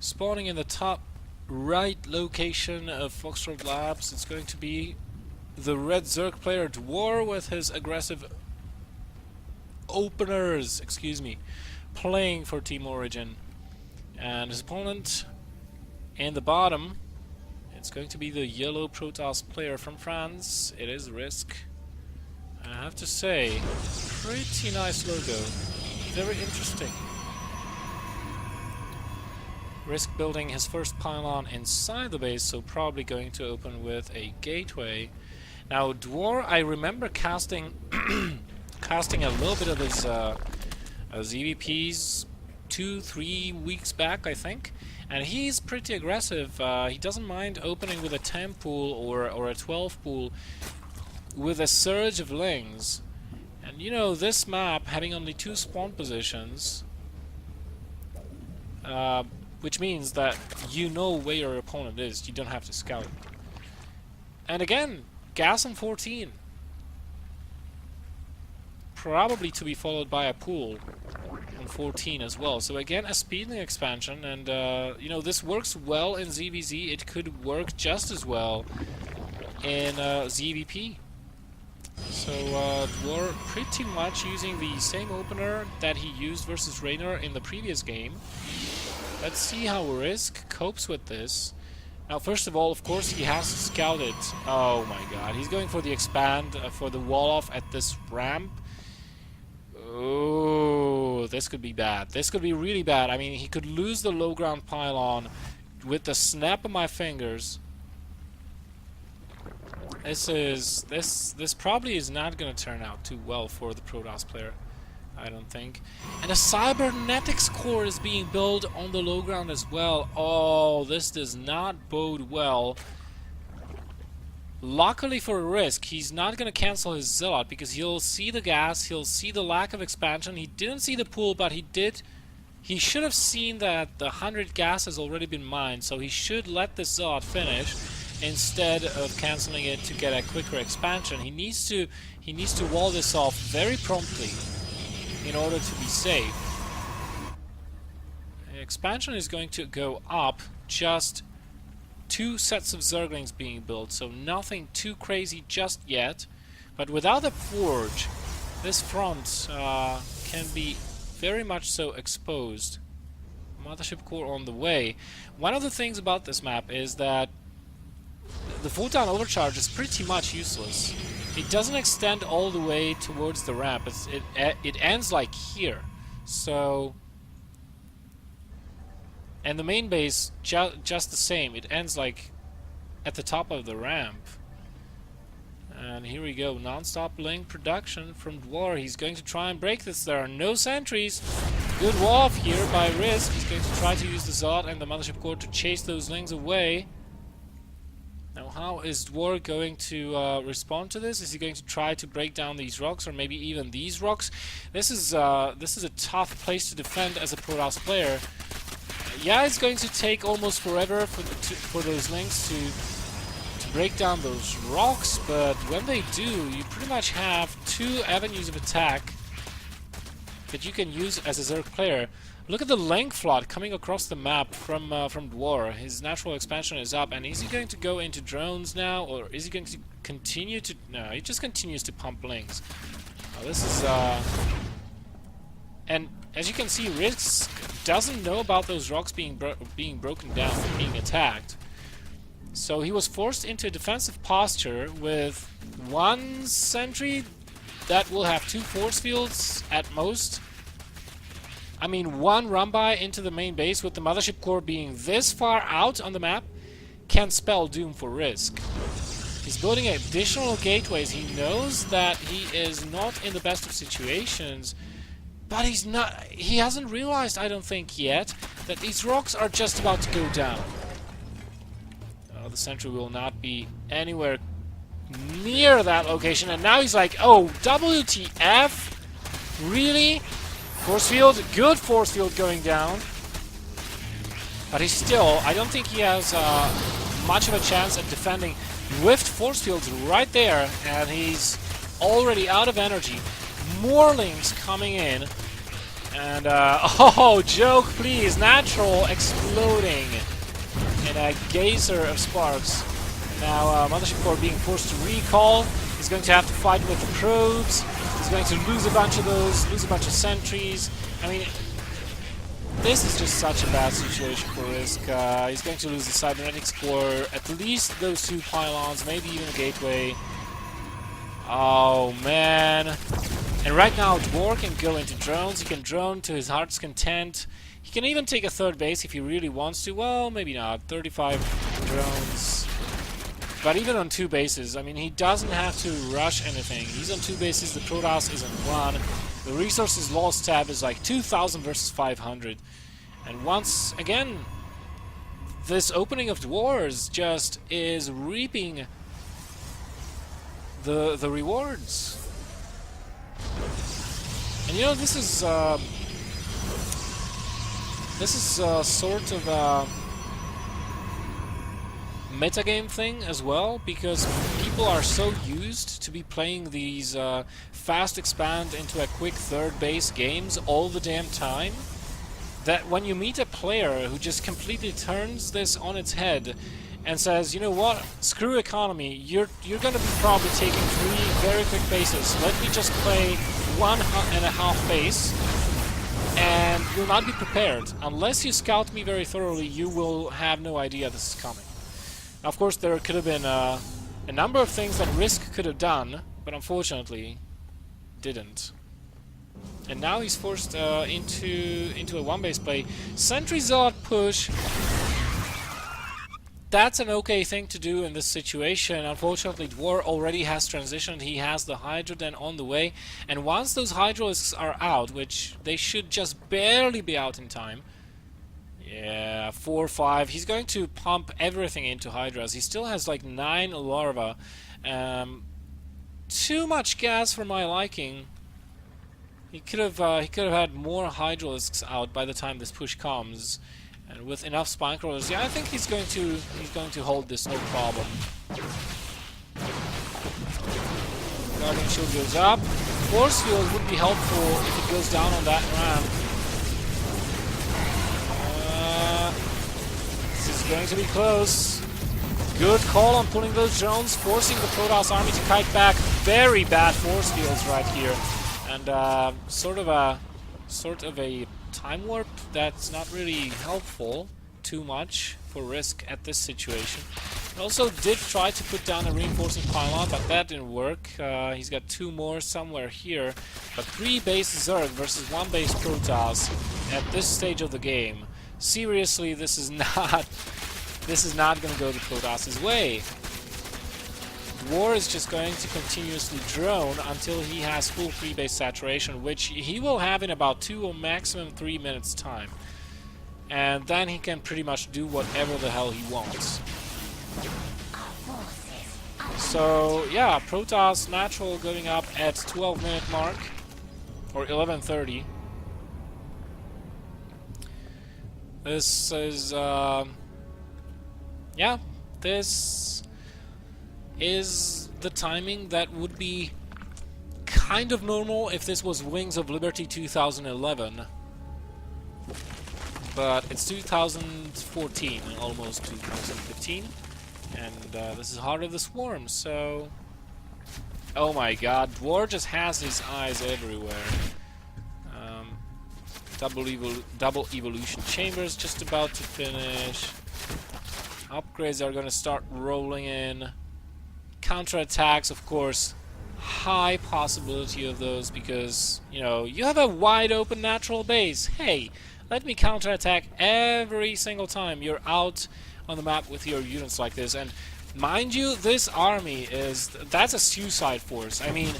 Spawning in the top right location of Foxtrot Labs, it's going to be the Red Zerg player Dwar with his aggressive openers, playing for Team Origin. And his opponent in the bottom, it's going to be the yellow Protoss player from France. It is Risk. I have to say, pretty nice logo. Very interesting. Risk building his first pylon inside the base, so probably going to open with a gateway. Now Dwar, I remember casting casting a little bit of his EVPs 2-3 weeks back, I think, and he's pretty aggressive. He doesn't mind opening with a 10 pool or a 12 pool with a surge of lings. And you know, this map having only 2 spawn positions, which means that you know where your opponent is, you don't have to scout. And again, gas on 14. Probably to be followed by a pool on 14 as well. So again, a speeding expansion, and you know, this works well in ZVZ. It could work just as well in ZVP. So Dwar pretty much using the same opener that he used versus Raynor in the previous game. Let's see how Risk copes with this. Now, first of all, of course, he has to scout it. Oh my god, he's going for the expand, for the wall off at this ramp. Oh, this could be bad. This could be really bad. I mean, he could lose the low ground pylon with the snap of my fingers. This probably is not going to turn out too well for the Protoss player, I don't think. And a cybernetics core is being built on the low ground as well. Oh, this does not bode well. Luckily for Risk, he's not going to cancel his Zealot, because he'll see the gas, he'll see the lack of expansion. He didn't see the pool, but he should have seen that the 100 gas has already been mined, so he should let this Zealot finish instead of canceling it to get a quicker expansion. He needs to wall this off very promptly in order to be safe. The expansion is going to go up, just 2 sets of Zerglings being built, so nothing too crazy just yet. But without a forge, this front can be very much so exposed. Mothership core on the way. One of the things about this map is that the photon overcharge is pretty much useless. It doesn't extend all the way towards the ramp. It ends like here. So, and the main base just the same. It ends like at the top of the ramp. And here we go, non-stop link production from Dwar. He's going to try and break this. There are no sentries. Good wall off here by Risk. He's going to try to use the Zod and the Mothership core to chase those lings away. Now, how is Dwar going to respond to this? Is he going to try to break down these rocks, or maybe even these rocks? This is a tough place to defend as a Protoss player. Yeah, it's going to take almost forever for those links to break down those rocks, but when they do, you pretty much have 2 avenues of attack that you can use as a Zerg player. Look at the length flood coming across the map from Dwar. His natural expansion is up, and is he going to go into drones now, or is he going to continue to... No, he just continues to pump links. This is... And as you can see, Risk doesn't know about those rocks being broken down, being attacked. So he was forced into a defensive posture with 1 sentry that will have 2 force fields at most. I mean, 1 run-by into the main base with the Mothership core being this far out on the map can spell doom for Risk. He's building additional gateways. He knows that he is not in the best of situations, but he hasn't realized, I don't think yet, that these rocks are just about to go down. The sentry will not be anywhere near that location, and now he's like, oh, WTF? Really? Force field, good force field going down. But he's still, I don't think he has much of a chance at defending. Whiffed force fields right there, and he's already out of energy. More links coming in, And, oh, joke, please. Natural exploding in a geyser of sparks. Now, Mothership Core being forced to recall. He's going to have to fight with the probes. He's going to lose a bunch of those, lose a bunch of sentries. I mean, this is just such a bad situation for Risk. He's going to lose the cybernetics core, at least those 2 pylons, maybe even a gateway. Oh, man. And right now, Dwar can go into drones. He can drone to his heart's content. He can even take a 3rd base if he really wants to. Well, maybe not. 35 drones. But even on 2 bases, I mean, he doesn't have to rush anything. He's on 2 bases, the Protoss is on 1. The resources lost tab is like 2,000 versus 500. And once again, this opening of Dwars just is reaping the rewards. And you know, this is sort of a metagame thing as well, because people are so used to be playing these fast expand into a quick 3rd base games all the damn time, that when you meet a player who just completely turns this on its head and says, you know what, screw economy, you're gonna be probably taking 3 very quick bases, let me just play 1.5 base, and you'll not be prepared. Unless you scout me very thoroughly, you will have no idea this is coming. Now, of course, there could have been a number of things that Risk could have done, but unfortunately didn't. And now he's forced into a 1-base play. Sentry Zod push. That's an okay thing to do in this situation. Unfortunately, Dwar already has transitioned. He has the Hydra Den on the way. And once those Hydralisks are out, which they should just barely be out in time. Yeah, 4 or 5. He's going to pump everything into Hydras. He still has like 9 larvae. Too much gas for my liking. He could have had more Hydralisks out by the time this push comes. And with enough spine crawlers, yeah, I think he's going to hold this no problem. Guardian shield goes up. Force field would be helpful if it goes down on that ramp. This is going to be close. Good call on pulling those drones, forcing the Protoss army to kite back. Very bad force fields right here, and sort of a time warp that's not really helpful too much for Risk at this situation. He also did try to put down a reinforcing pylon, but that didn't work. He's got 2 more somewhere here, but 3 base Zerg versus 1 base Protoss at this stage of the game. Seriously, this is not going to go the Protoss's way. Dwar is just going to continuously drone until he has full 3 base saturation, which he will have in about 2 or maximum 3 minutes time. And then he can pretty much do whatever the hell he wants. So yeah, Protoss natural going up at 12-minute mark, or 11:30. This is yeah, this is the timing that would be kind of normal if this was Wings of Liberty 2011. But it's 2014, almost 2015, and this is Heart of the Swarm, so... Oh my god, Dwar just has his eyes everywhere. Double evolution chambers just about to finish. Upgrades are gonna start rolling in. Counterattacks, of course, high possibility of those because, you know, you have a wide open natural base. Hey, let me counterattack every single time you're out on the map with your units like this. And mind you, this army that's a suicide force. I mean,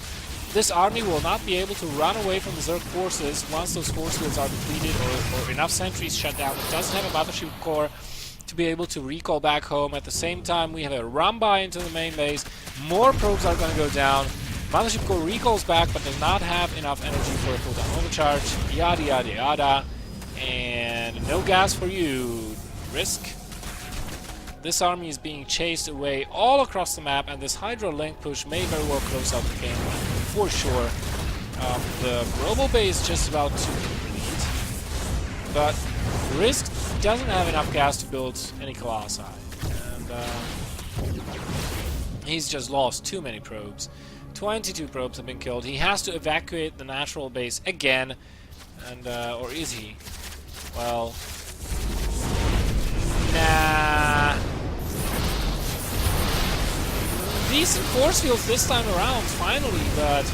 this army will not be able to run away from the Zerg forces once those force fields are depleted or enough sentries shut down. It doesn't have a battleship core to be able to recall back home. At the same time, we have a run-by into the main base. More probes are going to go down. Battleship core recalls back, but does not have enough energy for a full-down overcharge. Yada yada yada. And no gas for you, Risk. This army is being chased away all across the map, and this Hydra link push may very well close out the game for sure. The Robo Bay is just about to complete. but Risk doesn't have enough gas to build any Colossi. And he's just lost too many probes. 22 probes have been killed. He has to evacuate the natural base again. And, or is he? Well... Nah... Decent force fields this time around, finally, but...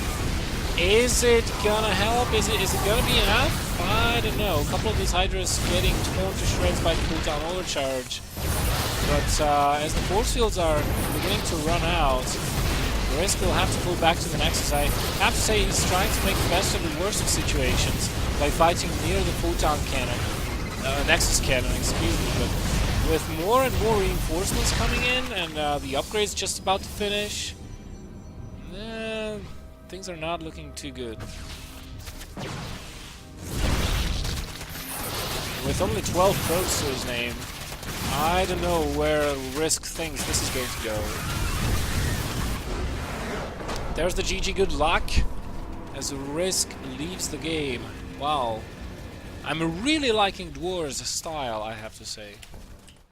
Is it gonna help? Is it gonna be enough? I don't know. A couple of these Hydras getting torn to shreds by the cooldown overcharge. But as the force fields are beginning to run out, Risk will have to pull back to the Nexus. I have to say he's trying to make the best of the worst of situations by fighting near the photon cannon. Nexus cannon, excuse me. But with more and more reinforcements coming in and the upgrades just about to finish, things are not looking too good. With only 12 probes to his name, I don't know where Risk thinks this is going to go. There's the GG good luck as Risk leaves the game. Wow. I'm really liking Dwar's style, I have to say.